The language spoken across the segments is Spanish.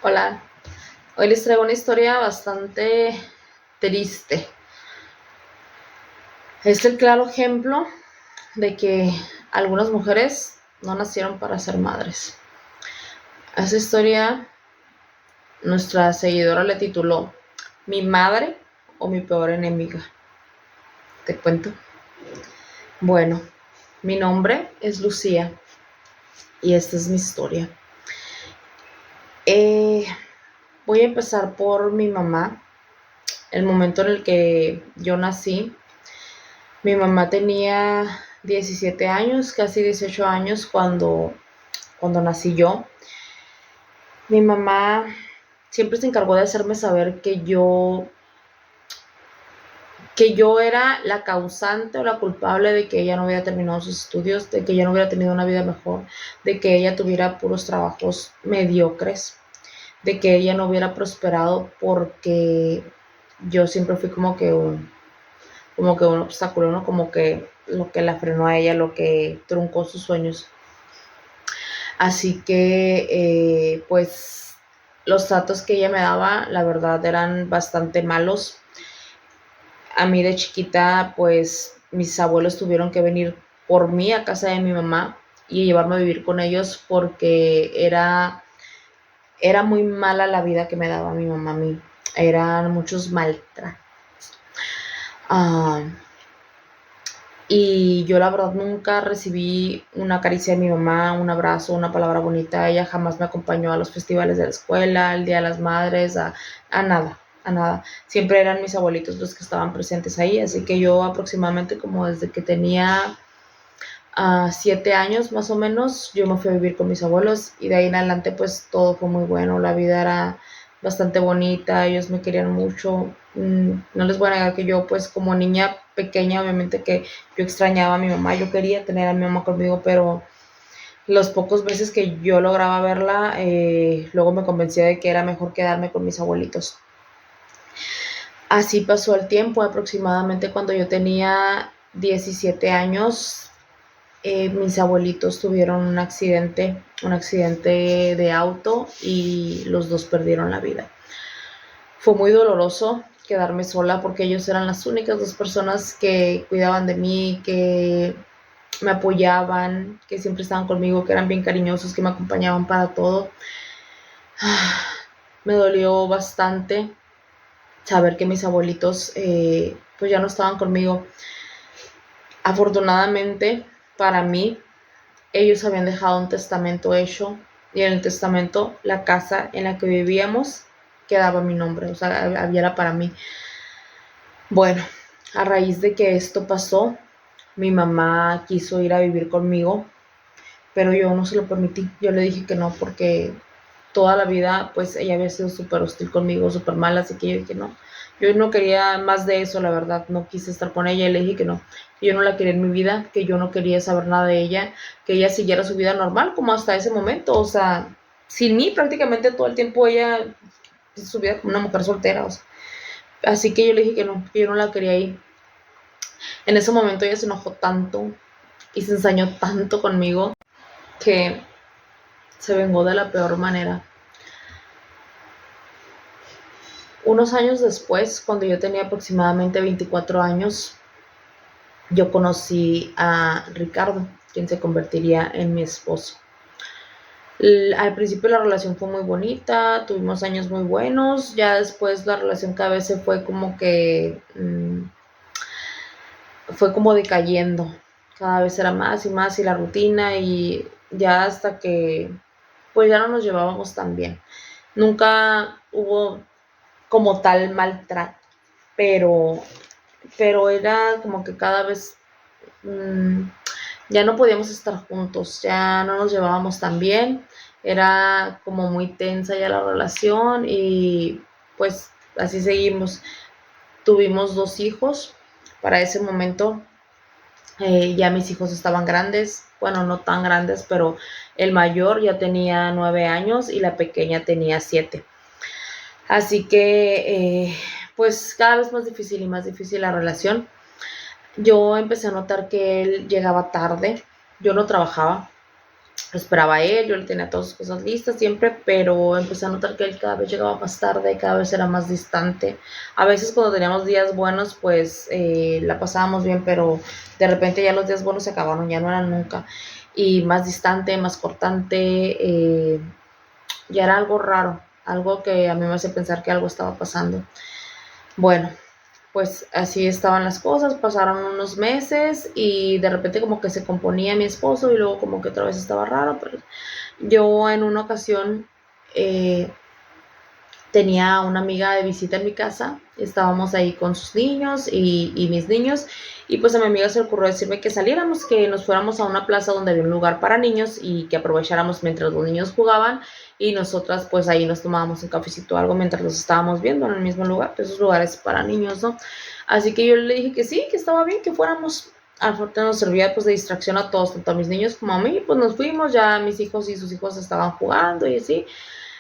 Hola, hoy les traigo una historia bastante triste. Es el claro ejemplo de que algunas mujeres no nacieron para ser madres. A esa historia nuestra seguidora le tituló "Mi madre o mi peor enemiga". Te cuento. Bueno, mi nombre es Lucía y esta es mi historia. Eh, Voy a empezar por mi mamá. El momento en el que yo nací, mi mamá tenía 17 años, casi 18 años cuando nací yo. Mi mamá siempre se encargó de hacerme saber que yo era la causante o la culpable de que ella no hubiera terminado sus estudios, de que ella no hubiera tenido una vida mejor, de que ella tuviera puros trabajos mediocres, de que ella no hubiera prosperado porque yo siempre fui como que un obstáculo, ¿no? Como que lo que la frenó a ella, lo que truncó sus sueños. Así que, pues, los tratos que ella me daba, la verdad, eran bastante malos. A mí de chiquita, pues, mis abuelos tuvieron que venir por mí a casa de mi mamá y llevarme a vivir con ellos porque era muy mala la vida que me daba mi mamá a mí. Eran muchos maltratos. Ah, Y yo la verdad nunca recibí una caricia de mi mamá, un abrazo, una palabra bonita. Ella jamás me acompañó a los festivales de la escuela, al Día de las Madres, a nada, a nada. Siempre eran mis abuelitos los que estaban presentes ahí, así que yo aproximadamente como desde que tenía 7 años más o menos, yo me fui a vivir con mis abuelos y de ahí en adelante pues todo fue muy bueno, la vida era bastante bonita, ellos me querían mucho. No les voy a negar que yo pues como niña pequeña obviamente que yo extrañaba a mi mamá, yo quería tener a mi mamá conmigo, pero los pocos veces que yo lograba verla, luego me convencía de que era mejor quedarme con mis abuelitos. Así pasó el tiempo, aproximadamente cuando yo tenía 17 años, mis abuelitos tuvieron un accidente de auto y los dos perdieron la vida. Fue muy doloroso quedarme sola porque ellos eran las únicas dos personas que cuidaban de mí, que me apoyaban, que siempre estaban conmigo, que eran bien cariñosos, que me acompañaban para todo. Me dolió bastante saber que mis abuelitos pues ya no estaban conmigo. Afortunadamente para mí, ellos habían dejado un testamento hecho y en el testamento la casa en la que vivíamos quedaba mi nombre, o sea, era para mí. Bueno, a raíz de que esto pasó, mi mamá quiso ir a vivir conmigo, pero yo no se lo permití. Yo le dije que no porque toda la vida pues ella había sido súper hostil conmigo, súper mala, así que yo dije no. Yo no quería más de eso, la verdad, no quise estar con ella y le dije que no, que yo no la quería en mi vida, que yo no quería saber nada de ella, que ella siguiera su vida normal como hasta ese momento, o sea, sin mí prácticamente todo el tiempo ella su vida como una mujer soltera, o sea. Así que yo le dije que yo no la quería ahí. En ese momento ella se enojó tanto y se ensañó tanto conmigo que se vengó de la peor manera. Unos años después, cuando yo tenía aproximadamente 24 años, yo conocí a Ricardo, quien se convertiría en mi esposo. Al principio la relación fue muy bonita, tuvimos años muy buenos, ya después la relación cada vez se fue como que, fue como decayendo, cada vez era más y más y la rutina y ya hasta que pues ya no nos llevábamos tan bien. Nunca hubo como tal maltrato, pero era como que cada vez mmm, ya no podíamos estar juntos, ya no nos llevábamos tan bien, era como muy tensa ya la relación y pues así seguimos. Tuvimos 2 hijos, para ese momento ya mis hijos estaban grandes, bueno, no tan grandes, pero el mayor ya tenía 9 años y la pequeña tenía 7. Así que, pues cada vez más difícil y más difícil la relación. Yo empecé a notar que él llegaba tarde, yo no trabajaba, lo esperaba a él, yo le tenía todas sus cosas listas siempre, pero empecé a notar que él cada vez llegaba más tarde, cada vez era más distante. A veces cuando teníamos días buenos, pues la pasábamos bien, pero de repente ya los días buenos se acabaron, ya no eran nunca. Y más distante, más cortante, ya era algo raro, algo que a mí me hace pensar que algo estaba pasando. Bueno, pues así estaban las cosas, pasaron unos meses y de repente como que se componía mi esposo y luego como que otra vez estaba raro, pero yo en una ocasión tenía una amiga de visita en mi casa, estábamos ahí con sus niños y mis niños, y pues a mi amiga se le ocurrió decirme que saliéramos, que nos fuéramos a una plaza donde había un lugar para niños y que aprovecháramos mientras los niños jugaban y nosotras pues ahí nos tomábamos un cafecito o algo mientras los estábamos viendo en el mismo lugar, esos lugares para niños, ¿no? Así que yo le dije que sí, que estaba bien, que fuéramos. Al final nos servía pues de distracción a todos, tanto a mis niños como a mí, pues nos fuimos, ya mis hijos y sus hijos estaban jugando y así.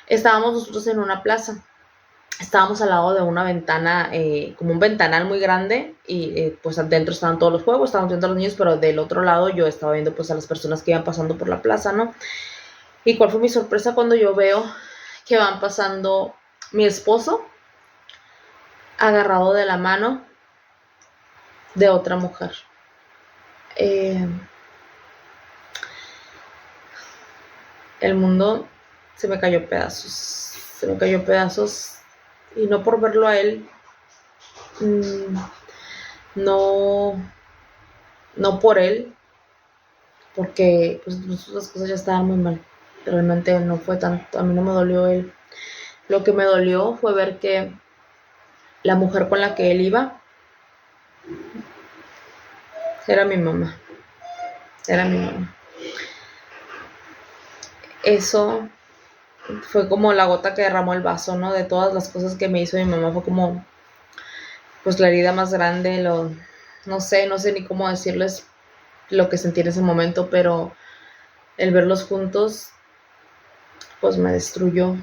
Estábamos nosotros en una plaza, estábamos al lado de una ventana, como un ventanal muy grande, y pues adentro estaban todos los juegos, estaban viendo a los niños, pero del otro lado yo estaba viendo pues a las personas que iban pasando por la plaza, ¿no? Y cuál fue mi sorpresa cuando yo veo que van pasando mi esposo agarrado de la mano de otra mujer. El mundo se me cayó pedazos, y no por verlo a él, no por él, porque pues las cosas ya estaban muy mal. Realmente no fue tanto, a mí no me dolió él. Lo que me dolió fue ver que la mujer con la que él iba era mi mamá. Era mi mamá. Eso fue como la gota que derramó el vaso, ¿no? De todas las cosas que me hizo mi mamá, fue como pues la herida más grande, no sé ni cómo decirles lo que sentí en ese momento, pero el verlos juntos pues me destruyó.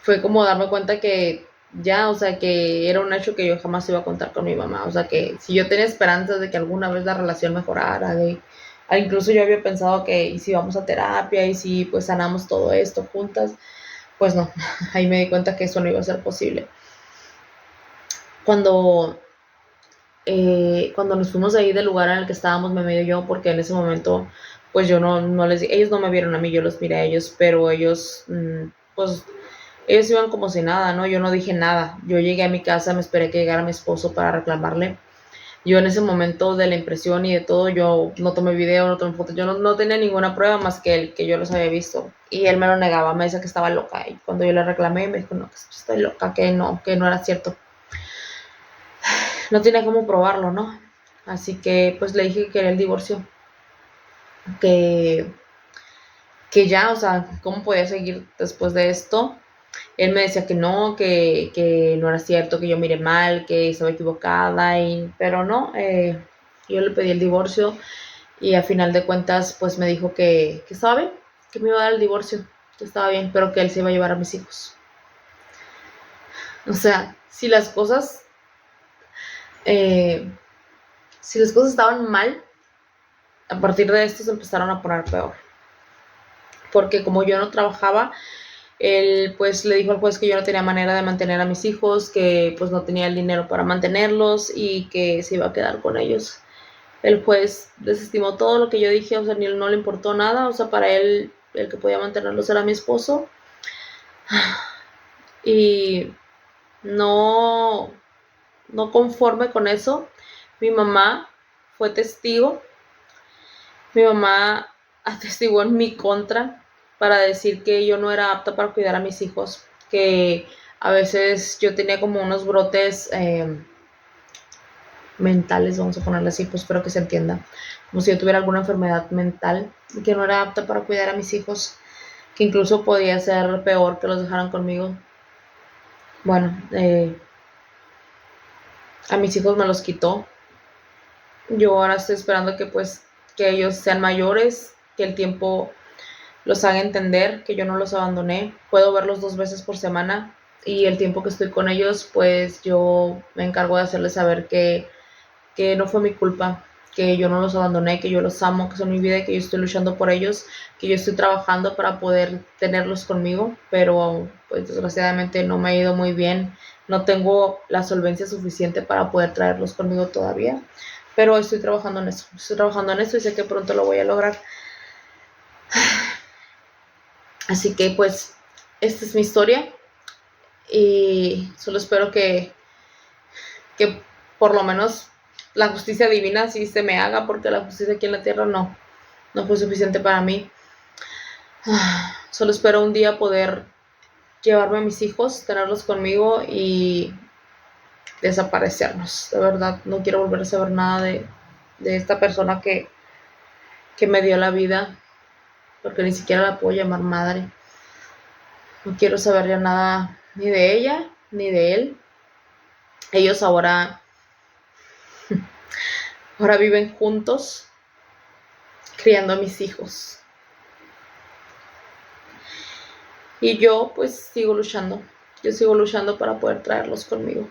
Fue como darme cuenta que ya, o sea, que era un hecho que yo jamás iba a contar con mi mamá, o sea, que si yo tenía esperanzas de que alguna vez la relación mejorara, incluso yo había pensado que y si vamos a terapia y si pues sanamos todo esto juntas, pues no, ahí me di cuenta que eso no iba a ser posible. Cuando nos fuimos de ahí del lugar en el que estábamos, me medio yo, porque en ese momento pues yo no les, ellos no me vieron a mí, yo los miré a ellos, pero ellos pues ellos iban como si nada, ¿no? Yo no dije nada. Yo llegué a mi casa, me esperé que llegara mi esposo para reclamarle. Yo en ese momento de la impresión y de todo, yo no tomé video, no tomé fotos, yo no tenía ninguna prueba más que el que yo los había visto. Y él me lo negaba, me decía que estaba loca. Y cuando yo le reclamé, me dijo, no, que estoy loca, que no era cierto. No tenía cómo probarlo, ¿no? Así que pues le dije que quería el divorcio. Que ya, o sea, ¿cómo podía seguir después de esto? Él me decía que no era cierto, que yo miré mal, que estaba equivocada, pero no, yo le pedí el divorcio y a final de cuentas pues me dijo que estaba bien, que me iba a dar el divorcio, que estaba bien, pero que él se iba a llevar a mis hijos. O sea, si las cosas estaban mal, a partir de esto se empezaron a poner peor. Porque como yo no trabajaba, él pues le dijo al juez que yo no tenía manera de mantener a mis hijos, que pues no tenía el dinero para mantenerlos y que se iba a quedar con ellos. El juez desestimó todo lo que yo dije, o sea, ni no le importó nada, o sea, para él el que podía mantenerlos era mi esposo. Y no conforme con eso, mi mamá fue testigo. Mi mamá atestiguó en mi contra para decir que yo no era apta para cuidar a mis hijos, que a veces yo tenía como unos brotes mentales, vamos a ponerle así, pues espero que se entienda, como si yo tuviera alguna enfermedad mental, que no era apta para cuidar a mis hijos, que incluso podía ser peor que los dejaran conmigo. Bueno, a mis hijos me los quitó. Yo ahora estoy esperando que ellos sean mayores, que el tiempo los haga entender que yo no los abandoné. Puedo verlos 2 veces por semana y el tiempo que estoy con ellos, pues yo me encargo de hacerles saber que no fue mi culpa, que yo no los abandoné, que yo los amo, que son mi vida, que yo estoy luchando por ellos, que yo estoy trabajando para poder tenerlos conmigo, pero pues desgraciadamente no me ha ido muy bien, no tengo la solvencia suficiente para poder traerlos conmigo todavía, pero estoy trabajando en eso, y sé que pronto lo voy a lograr. Así que pues esta es mi historia y solo espero que por lo menos la justicia divina sí se me haga, porque la justicia aquí en la tierra no fue suficiente para mí. Solo espero un día poder llevarme a mis hijos, tenerlos conmigo y desaparecernos. De verdad, no quiero volver a saber nada de esta persona que me dio la vida, porque ni siquiera la puedo llamar madre. No quiero saber ya nada ni de ella ni de él. Ellos ahora viven juntos, criando a mis hijos. Y yo pues sigo luchando. Yo sigo luchando para poder traerlos conmigo.